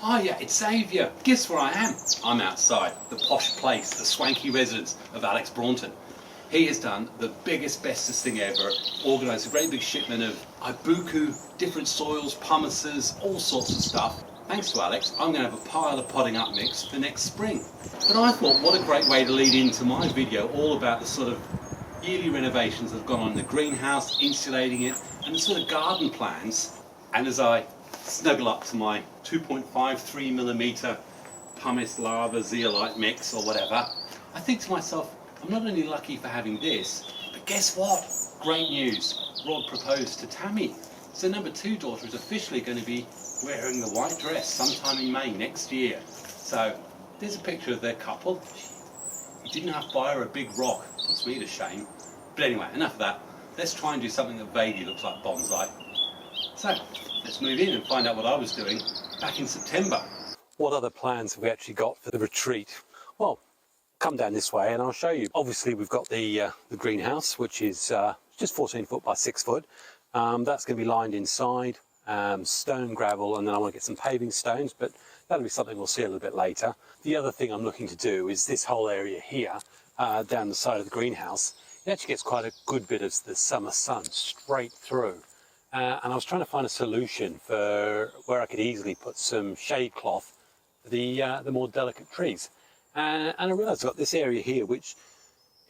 Oh yeah, it's Xavier. Guess where I am? I'm outside, the posh place, the swanky residence of Alex Braunton. He has done the biggest, bestest thing ever, organised a great big shipment of ibuku, different soils, pumicers, all sorts of stuff. Thanks to Alex, I'm going to have a pile of potting up mix for next spring. But I thought, what a great way to lead into my video, all about the sort of yearly renovations that have gone on in the greenhouse, insulating it, and the sort of garden plans. And as I snuggle up to my 2.53mm pumice lava zeolite mix or whatever, I think to myself, I'm not only lucky for having this, but guess what? Great news. Rod proposed to Tammy. So number 2 daughter is officially going to be wearing the white dress sometime in May next year. So there's a picture of their couple. He didn't have to buy her a big rock. Puts me to shame. But anyway, enough of that. Let's try and do something that vaguely looks like bonsai. So let's move in and find out what I was doing back in September. What other plans have we actually got for the retreat? Well, come down this way and I'll show you. Obviously we've got the greenhouse, which is just 14 foot by 6 foot. That's going to be lined inside, stone, gravel, and then I want to get some paving stones, but that'll be something we'll see a little bit later. The other thing I'm looking to do is this whole area here, down the side of the greenhouse. It actually gets quite a good bit of the summer sun straight through. And I was trying to find a solution for where I could easily put some shade cloth for the more delicate trees. And I realised I've got this area here, which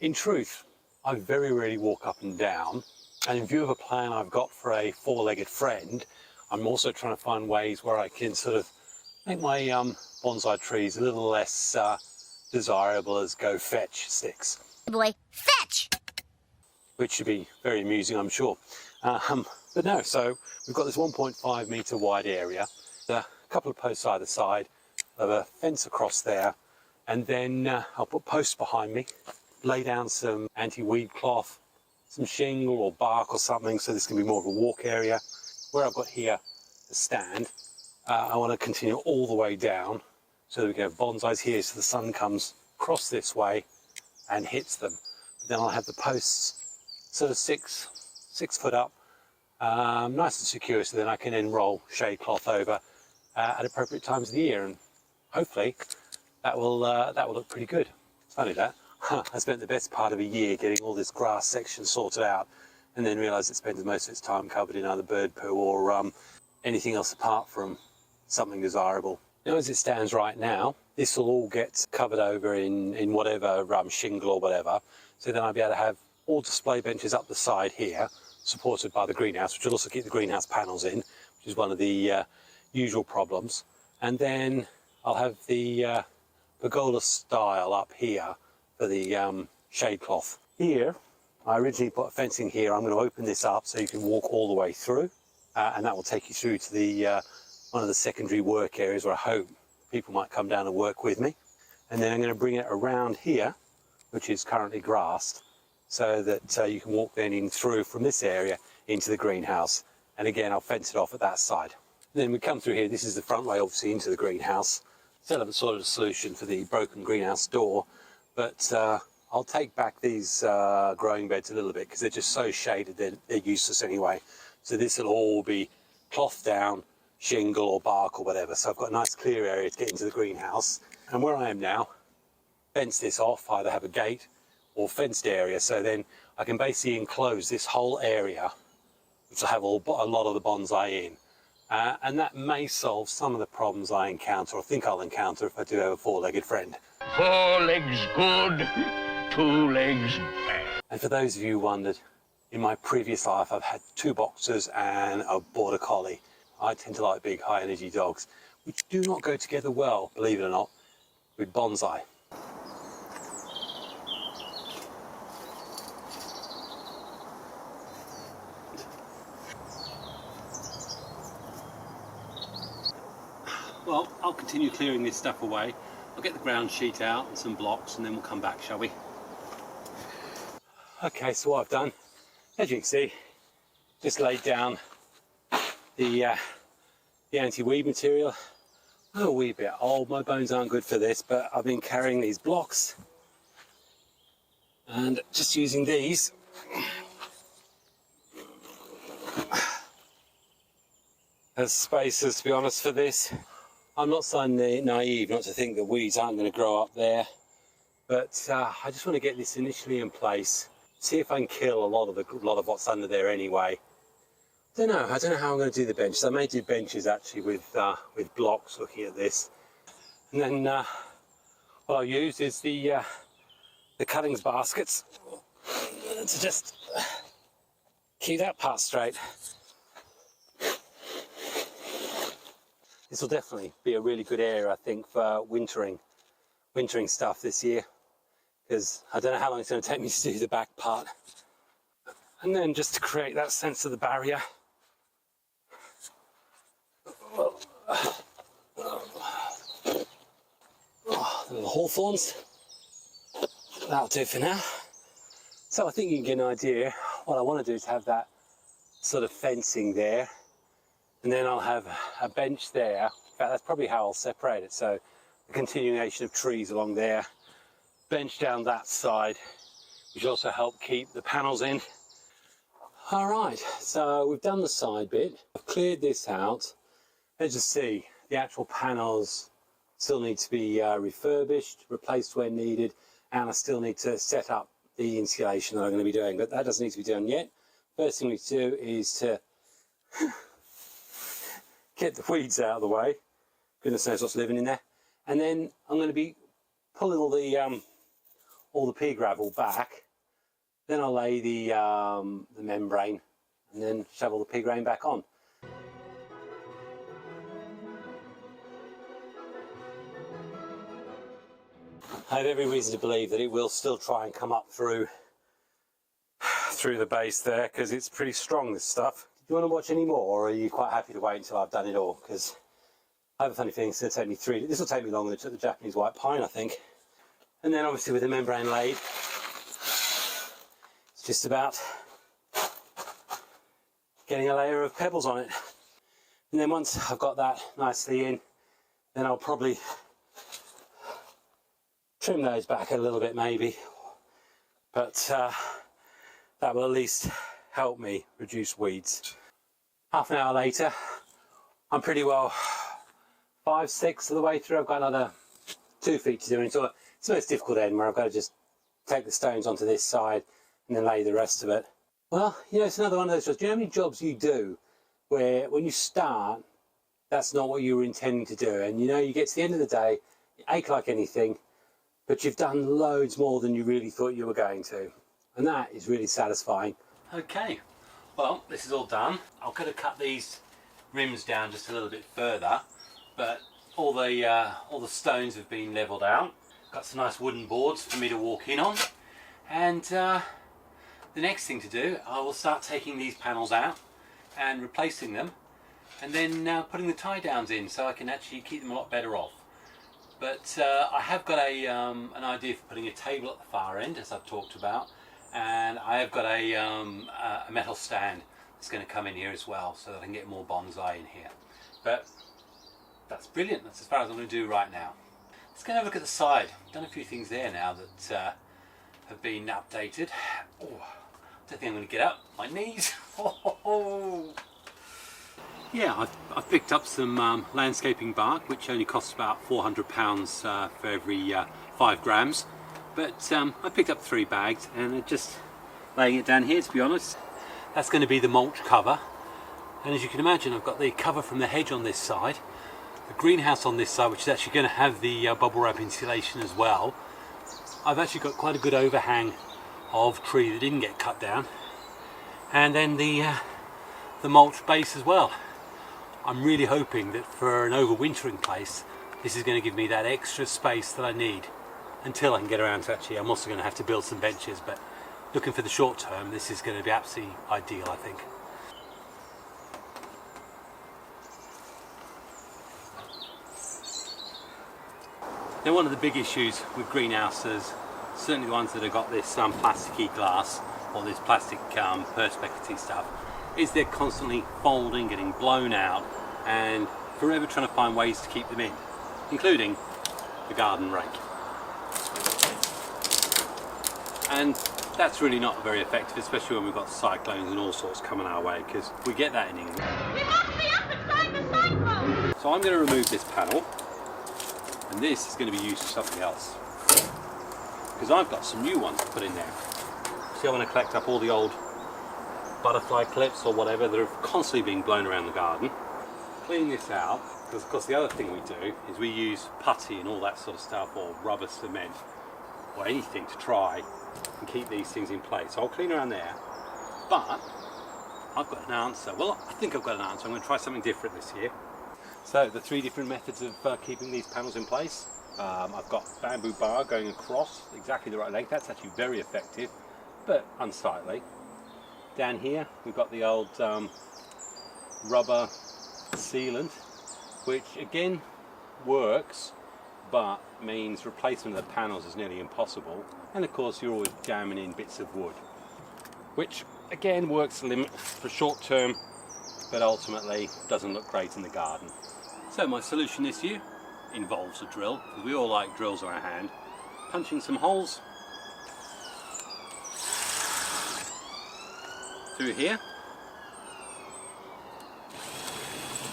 in truth, I very rarely walk up and down. And in view of a plan I've got for a 4-legged friend, I'm also trying to find ways where I can sort of make my bonsai trees a little less desirable as go fetch sticks. Boy, fetch! Which should be very amusing, I'm sure. But no, so we've got this 1.5 metre wide area, a couple of posts either side, of a fence across there, and then I'll put posts behind me, lay down some anti-weed cloth, some shingle or bark or something, so this can be more of a walk area. Where I've got here a stand, I want to continue all the way down so that we can have bonsais here, so the sun comes across this way and hits them. But then I'll have the posts sort of six foot up, nice and secure, so then I can then roll shade cloth over at appropriate times of the year, and hopefully that will look pretty good. It's funny that I spent the best part of a year getting all this grass section sorted out, and then realised it spends most of its time covered in either bird poo or anything else apart from something desirable. Now, as it stands right now, this will all get covered over in whatever shingle or whatever, so then I'll be able to have all display benches up the side here, supported by the greenhouse, which will also keep the greenhouse panels in, which is one of the usual problems. And then I'll have the pergola style up here for the shade cloth. Here, I originally put a fencing here. I'm going to open this up so you can walk all the way through, and that will take you through to the one of the secondary work areas where I hope people might come down and work with me. And then I'm going to bring it around here, which is currently grassed, so that you can walk then in through from this area into the greenhouse. And again, I'll fence it off at that side. And then we come through here. This is the front way, obviously, into the greenhouse. Still haven't sorted a solution for the broken greenhouse door, but I'll take back these growing beds a little bit because they're just so shaded they're useless anyway. So this will all be cloth down, shingle or bark or whatever. So I've got a nice clear area to get into the greenhouse. And where I am now, fence this off, either have a gate or fenced area, so then I can basically enclose this whole area, which will have a lot of the bonsai in. And that may solve some of the problems I encounter, or think I'll encounter, if I do have a 4-legged friend. 4 legs good, 2 legs bad. And for those of you who wondered, in my previous life I've had 2 boxers and a border collie. I tend to like big high energy dogs, which do not go together well, believe it or not, with bonsai. Well, I'll continue clearing this stuff away. I'll get the ground sheet out and some blocks, and then we'll come back, shall we? Okay, so what I've done, as you can see, just laid down the anti-weed material. I'm a wee bit old, my bones aren't good for this, but I've been carrying these blocks and just using these as spacers, to be honest, for this. I'm not so naive not to think that weeds aren't going to grow up there, but I just want to get this initially in place, see if I can kill a lot of what's under there anyway. I don't know how I'm going to do the benches. I may do benches actually with blocks, looking at this, and then what I'll use is the cuttings baskets to just keep that part straight. This will definitely be a really good area, I think, for wintering stuff this year, because I don't know how long it's going to take me to do the back part. And then just to create that sense of the barrier, the little hawthorns, that'll do for now. So I think you can get an idea. What I want to do is have that sort of fencing there, and then I'll have a bench there. In fact, that's probably how I'll separate it. So a continuation of trees along there, bench down that side, which will also help keep the panels in. All right, so we've done the side bit. I've cleared this out. As you see, the actual panels still need to be refurbished, replaced where needed, and I still need to set up the insulation that I'm going to be doing, but that doesn't need to be done yet. First thing we do is to get the weeds out of the way. Goodness knows what's living in there. And then I'm going to be pulling all the pea gravel back. Then I'll lay the membrane and then shovel the pea grain back on. I have every reason to believe that it will still try and come up through the base there, because it's pretty strong, this stuff. Do you want to watch any more, or are you quite happy to wait until I've done it all? Because I have a funny feeling it's going to take me 3 days. This will take me longer than it took the Japanese white pine, I think. And then obviously with the membrane laid, it's just about getting a layer of pebbles on it. And then once I've got that nicely in, then I'll probably trim those back a little bit maybe. But that will at least help me reduce weeds. Half an hour later, I'm pretty well 5/6 of the way through. I've got another 2 feet to do, and so it's the most difficult end where I've got to just take the stones onto this side and then lay the rest of it. Well, you know, it's another one of those jobs. Do you know how many jobs you do where when you start, that's not what you were intending to do, and you know, you get to the end of the day, you ache like anything, but you've done loads more than you really thought you were going to. And that is really satisfying. Okay, well, this is all done. I'm going to cut these rims down just a little bit further, but all the stones have been levelled out. Got some nice wooden boards for me to walk in on. And the next thing to do, I will start taking these panels out and replacing them, and then putting the tie downs in so I can actually keep them a lot better off. But I have got an idea for putting a table at the far end, as I've talked about, and I have got a metal stand that's going to come in here as well, so that I can get more bonsai in here. But that's brilliant. That's as far as I'm going to do right now. Let's go and have a look at the side. I've done a few things there now that have been updated. Oh, I don't think I'm going to get up. My knees. Yeah, I've picked up some landscaping bark, which only costs about £400 for every 5 grams. But I picked up 3 bags, and I'm just laying it down here, to be honest. That's going to be the mulch cover. And as you can imagine, I've got the cover from the hedge on this side, the greenhouse on this side, which is actually going to have the bubble wrap insulation as well. I've actually got quite a good overhang of tree that didn't get cut down. And then the mulch base as well. I'm really hoping that for an overwintering place, this is going to give me that extra space that I need until I can get around to actually, I'm also going to have to build some benches, but looking for the short term, this is going to be absolutely ideal, I think. Now, one of the big issues with greenhouses, certainly the ones that have got this plasticky glass or this plastic perspex stuff, is they're constantly folding, getting blown out, and forever trying to find ways to keep them in, including the garden rake. And that's really not very effective, especially when we've got cyclones and all sorts coming our way, because we get that in England. We must be up inside the cyclone! So I'm going to remove this panel, and this is going to be used for something else, because I've got some new ones to put in there. See, I want to collect up all the old butterfly clips or whatever that are constantly being blown around the garden. Clean this out, because of course the other thing we do is we use putty and all that sort of stuff, or rubber cement, or anything to try and keep these things in place. So I'll clean around there, but I've got an answer. Well, I think I've got an answer. I'm going to try something different this year. So the 3 different methods of keeping these panels in place. I've got bamboo bar going across exactly the right length. That's actually very effective, but unsightly. Down here we've got the old rubber sealant, which again works, but means replacement of the panels is nearly impossible. And of course you're always jamming in bits of wood, which again works for short term, but ultimately doesn't look great in the garden. So my solution this year involves a drill, because we all like drills on our hand. Punching some holes through here.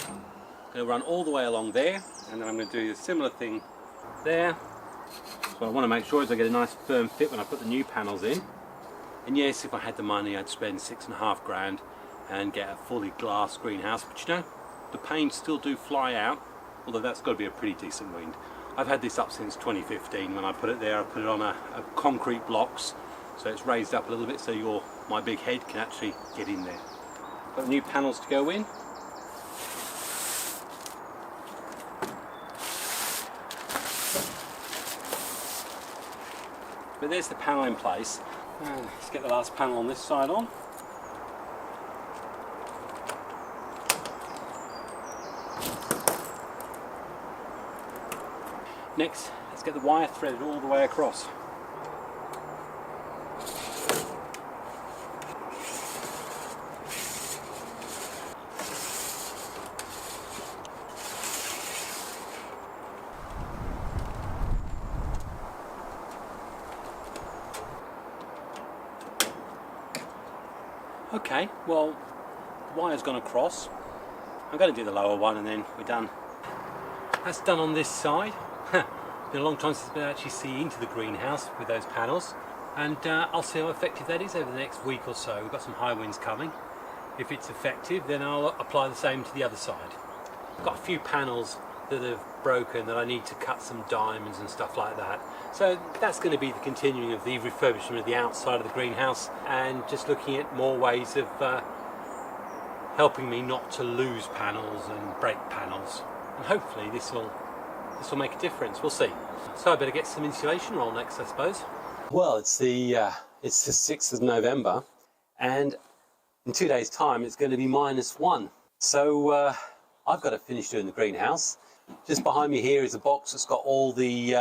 I'm going to run all the way along there, and then I'm going to do a similar thing there. So I want to make sure is I get a nice firm fit when I put the new panels in. And yes, if I had the money, I'd spend $6.5 grand and get a fully glass greenhouse, but you know, the panes still do fly out, although that's got to be a pretty decent wind. I've had this up since 2015. When I put it there, I put it on a concrete blocks, so it's raised up a little bit so my big head can actually get in there. Got the new panels to go in. But there's the panel in place. And let's get the last panel on this side on. Next, let's get the wire threaded all the way across. Okay, well, the wire's gone across. I'm going to do the lower one and then we're done. That's done on this side. It's been a long time since I've been actually see into the greenhouse with those panels, and I'll see how effective that is over the next week or so. We've got some high winds coming. If it's effective, then I'll apply the same to the other side. I've got a few panels that have broken that I need to cut some diamonds and stuff like that. So that's going to be the continuing of the refurbishment of the outside of the greenhouse, and just looking at more ways of helping me not to lose panels and break panels. And hopefully this will make a difference. We'll see. So I better get some insulation roll next, I suppose. Well, it's the 6th of November, and in 2 days' time it's going to be -1. So I've got to finish doing the greenhouse. Just behind me here is a box that's got all the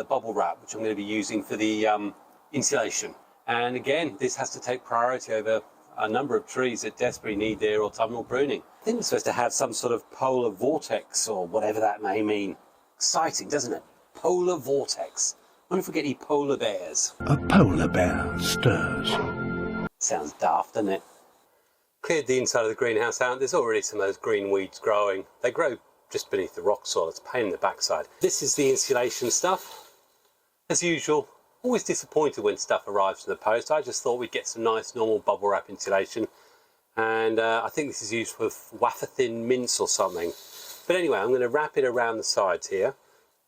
bubble wrap, which I'm going to be using for the insulation. And again, this has to take priority over a number of trees that desperately need their autumnal pruning. I think we're supposed to have some sort of polar vortex or whatever that may mean. Exciting, doesn't it? Polar vortex. I wonder if we get any polar bears. A polar bear stirs. Sounds daft, doesn't it? Cleared the inside of the greenhouse out. There's already some of those green weeds growing. They grow just beneath the rock soil. It's a pain in the backside. This is the insulation stuff. As usual, always disappointed when stuff arrives in the post. I just thought we'd get some nice normal bubble wrap insulation. And I think this is used with wafer thin mince or something. But anyway, I'm going to wrap it around the sides here.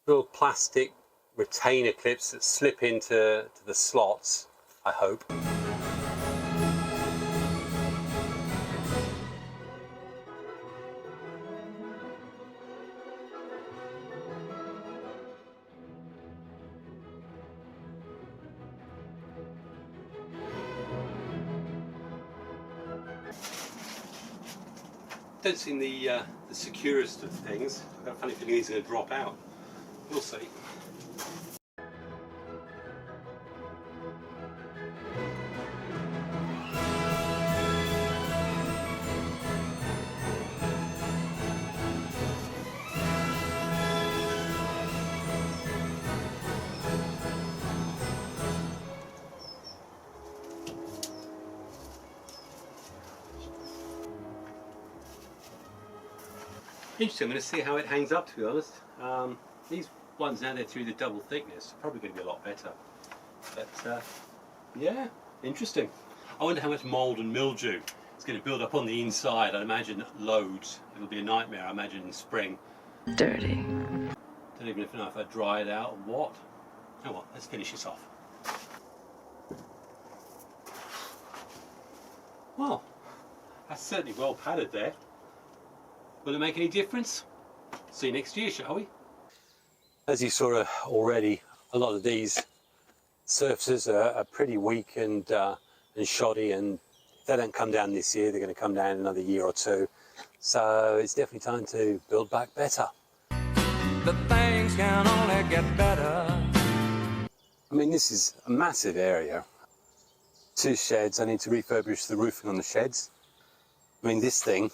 Little plastic retainer clips that slip into the slots, I hope. Don't seem the securest of things. I've got a funny feeling he's going to drop out. We'll see. Interesting. I'm going to see how it hangs up, to be honest. These ones now, they're through the double thickness, probably going to be a lot better. But yeah, interesting. I wonder how much mould and mildew is going to build up on the inside. I'd imagine loads. It'll be a nightmare, I imagine, in spring. Dirty. Don't even know if I dry it out or what. Oh well, let's finish this off. Well, that's certainly well padded there. Will it make any difference? See you next year, shall we? As you saw already, a lot of these surfaces are pretty weak and shoddy, and if they don't come down this year, they're going to come down in another year or two. So it's definitely time to build back better. The things can only get better. I mean, this is a massive area. 2 sheds. I need to refurbish the roofing on the sheds. I mean, this thing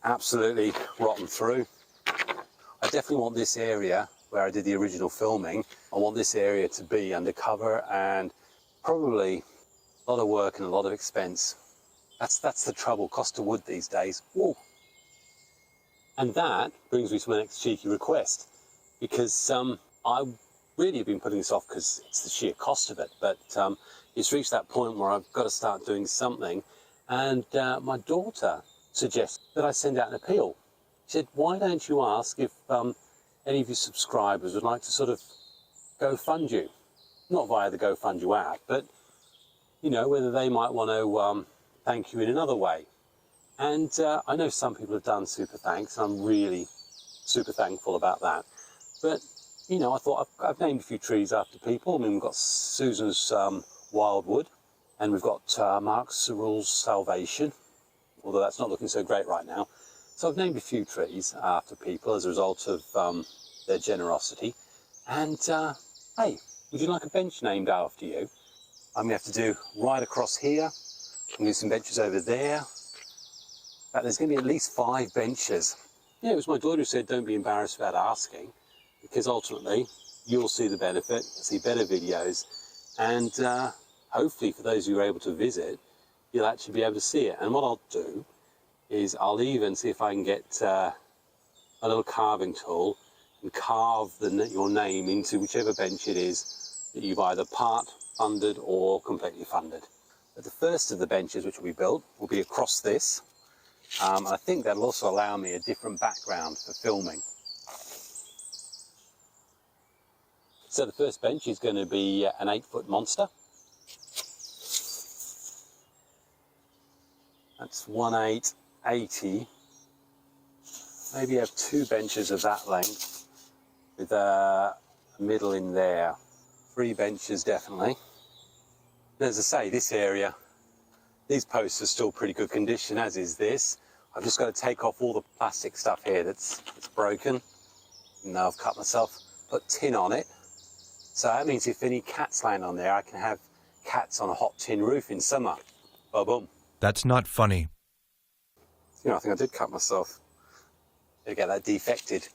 absolutely rotten through. I definitely want this area where I did the original filming. I want this area to be undercover, and probably a lot of work and a lot of expense. That's the trouble. Cost of wood these days. Whoa. And that brings me to my next cheeky request, because I really have been putting this off because it's the sheer cost of it, but it's reached that point where I've got to start doing something, and my daughter suggested that I send out an appeal. She said, why don't you ask if any of your subscribers would like to sort of go fund you? Not via the Go Fund You app, but you know, whether they might want to thank you in another way. And I know some people have done super thanks. I'm really super thankful about that. But, you know, I thought I've named a few trees after people. I mean, we've got Susan's Wildwood, and we've got Mark Cyril's Salvation, although that's not looking so great right now. So I've named a few trees after people as a result of their generosity. And, hey, would you like a bench named after you? I'm going to have to do right across here. I'm going to do some benches over there. There's going to be at least 5 benches. Yeah, it was my daughter who said don't be embarrassed about asking, because ultimately you'll see the benefit, see better videos, and hopefully for those who are able to visit, you'll actually be able to see it. And what I'll do is I'll even see if I can get a little carving tool and carve your name into whichever bench it is that you've either part funded or completely funded. But the first of the benches which will be built will be across this. And I think that'll also allow me a different background for filming. So the first bench is going to be an 8-foot monster. That's 1/880. Maybe have 2 benches of that length with a middle in there. 3 benches definitely. And as I say, this area, these posts are still pretty good condition, as is this. I've just got to take off all the plastic stuff here that's broken. And now I've cut myself, put tin on it. So that means if any cats land on there, I can have cats on a hot tin roof in summer. Boom. That's not funny. You know, I think I did cut myself. To get that defected.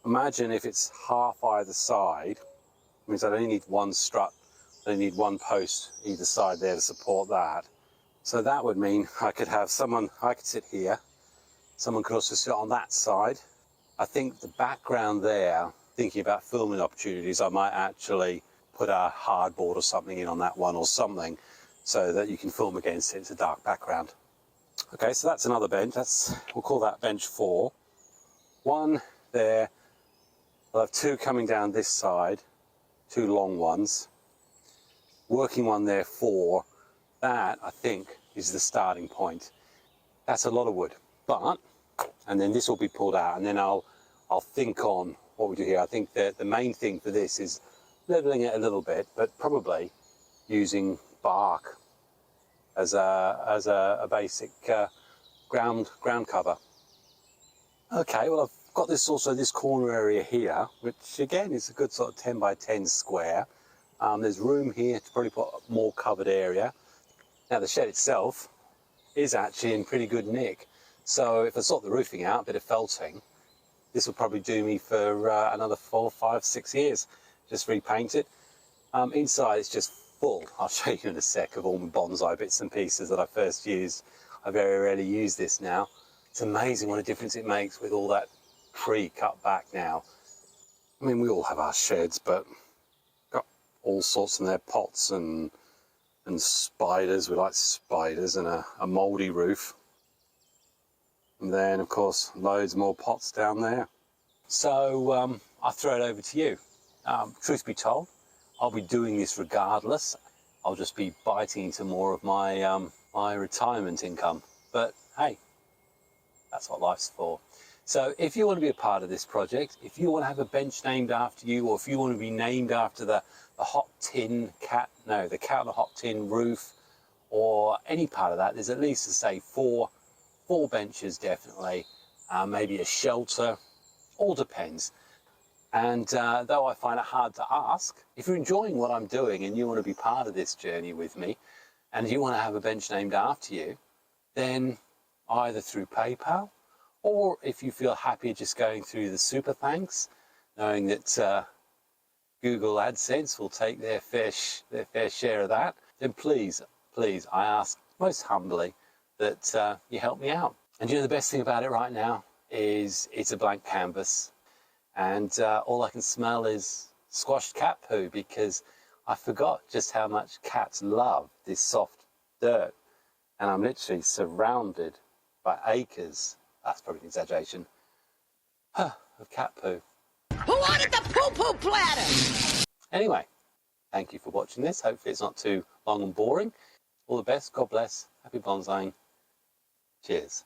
Imagine if it's half either side. It means I only need 1 strut. I only need 1 post either side there to support that. So that would mean I could have someone, I could sit here. Someone could also sit on that side. I think the background there, thinking about filming opportunities, I might actually put a hardboard or something in on that one or something so that you can film against it. It's a dark background. Okay, so that's another bench. We'll call that bench 4. 1 there. I'll have 2 coming down this side, 2 long ones. Working one there 4. That, I think, is the starting point. That's a lot of wood. But, and then this will be pulled out, and then I'll think on what we do here. I think that the main thing for this is leveling it a little bit, but probably using bark as a basic ground cover. Okay, well I've got this corner area here, which again is a good sort of 10 by 10 square. There's room here to probably put more covered area. Now the shed itself is actually in pretty good nick. So if I sort the roofing out, a bit of felting, this will probably do me for another 4, 5, 6 years. Just repaint it. Inside it's just full. I'll show you in a sec of all my bonsai bits and pieces that I first used. I very rarely use this now. It's amazing what a difference it makes with all that tree cut back now. I mean, we all have our sheds, but got all sorts in their pots and spiders. We like spiders and a mouldy roof. And then, of course, loads more pots down there. So I'll throw it over to you. Truth be told, I'll be doing this regardless. I'll just be biting into more of my my retirement income. But hey, that's what life's for. So if you want to be a part of this project, if you want to have a bench named after you, or if you want to be named after the hot tin cat, no, the cat on the hot tin roof, or any part of that, there's at least, to say, four benches definitely, maybe a shelter, all depends. And though I find it hard to ask, if you're enjoying what I'm doing and you want to be part of this journey with me, and you want to have a bench named after you, then either through PayPal, or if you feel happy just going through the super thanks, knowing that Google AdSense will take their fair share of that, then please, I ask most humbly that you help me out. And you know, the best thing about it right now is it's a blank canvas, and all I can smell is squashed cat poo, because I forgot just how much cats love this soft dirt, and I'm literally surrounded by acres, that's probably an exaggeration, of cat poo. Who ordered the poo-poo platter? Anyway, thank you for watching this. Hopefully it's not too long and boring. All the best, God bless, happy bonsaiing, cheers.